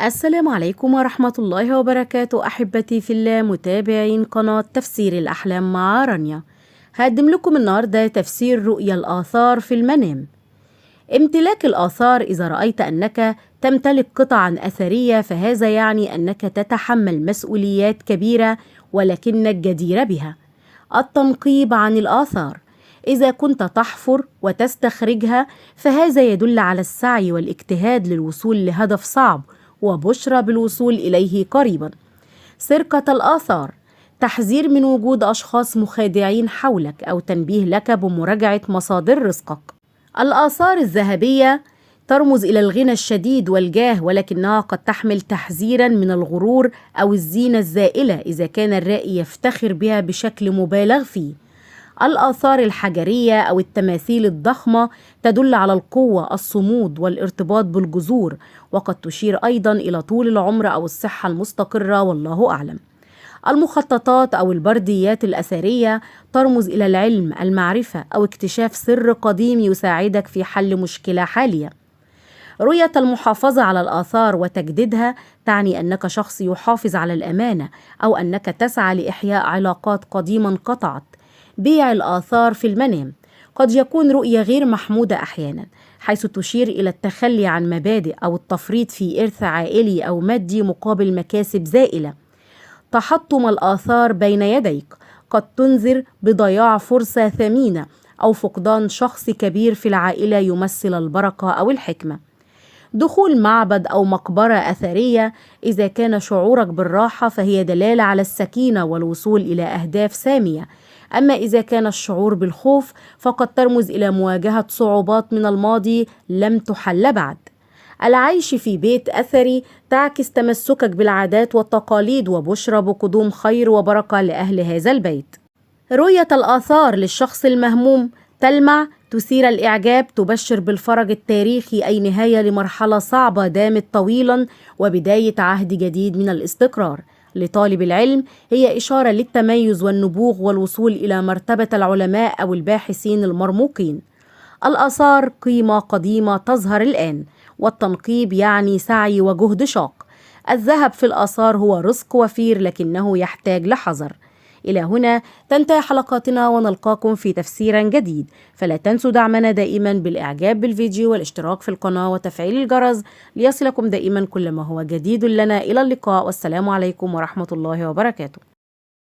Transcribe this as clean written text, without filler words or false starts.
السلام عليكم ورحمة الله وبركاته أحبتي في الله متابعين قناة تفسير الأحلام مع رانيا. هقدم لكم النهاردة تفسير رؤيا الآثار في المنام. امتلاك الآثار: إذا رأيت أنك تمتلك قطعا أثرية فهذا يعني أنك تتحمل مسؤوليات كبيرة ولكنك جدير بها. التنقيب عن الآثار: إذا كنت تحفر وتستخرجها فهذا يدل على السعي والاجتهاد للوصول لهدف صعب وبشرى بالوصول إليه قريبا. سرقة الآثار: تحذير من وجود أشخاص مخادعين حولك أو تنبيه لك بمراجعة مصادر رزقك. الآثار الذهبية ترمز إلى الغنى الشديد والجاه، ولكنها قد تحمل تحذيرا من الغرور أو الزينة الزائلة إذا كان الرائي يفتخر بها بشكل مبالغ فيه. الآثار الحجرية أو التماثيل الضخمة تدل على القوة، الصمود والارتباط بالجذور، وقد تشير أيضا إلى طول العمر أو الصحة المستقرة، والله أعلم. المخططات أو البرديات الأثرية ترمز إلى العلم، المعرفة أو اكتشاف سر قديم يساعدك في حل مشكلة حالية. رؤية المحافظة على الآثار وتجديدها تعني أنك شخص يحافظ على الأمانة أو أنك تسعى لإحياء علاقات قديمة انقطعت. بيع الآثار في المنام قد يكون رؤية غير محمودة أحيانا، حيث تشير إلى التخلي عن مبادئ أو التفريط في إرث عائلي أو مادي مقابل مكاسب زائلة. تحطم الآثار بين يديك قد تنذر بضياع فرصة ثمينة أو فقدان شخص كبير في العائلة يمثل البركة أو الحكمة. دخول معبد أو مقبرة أثرية: إذا كان شعورك بالراحة فهي دلالة على السكينة والوصول إلى أهداف سامية، أما إذا كان الشعور بالخوف فقد ترمز إلى مواجهة صعوبات من الماضي لم تحل بعد. العيش في بيت أثري تعكس تمسكك بالعادات والتقاليد وبشرى بقدوم خير وبركة لأهل هذا البيت. رؤية الآثار للشخص المهموم تلمع، تثير الإعجاب، تبشر بالفرج التاريخي، أي نهاية لمرحلة صعبة دامت طويلا وبداية عهد جديد من الاستقرار. لطالب العلم هي إشارة للتميز والنبوغ والوصول إلى مرتبة العلماء أو الباحثين المرموقين. الآثار قيمة قديمة تظهر الآن، والتنقيب يعني سعي وجهد شاق. الذهب في الآثار هو رزق وفير لكنه يحتاج لحذر. إلى هنا تنتهي حلقاتنا، ونلقاكم في تفسير جديد. فلا تنسوا دعمنا دائما بالإعجاب بالفيديو والاشتراك في القناة وتفعيل الجرس ليصلكم دائما كل ما هو جديد لنا. إلى اللقاء، والسلام عليكم ورحمة الله وبركاته.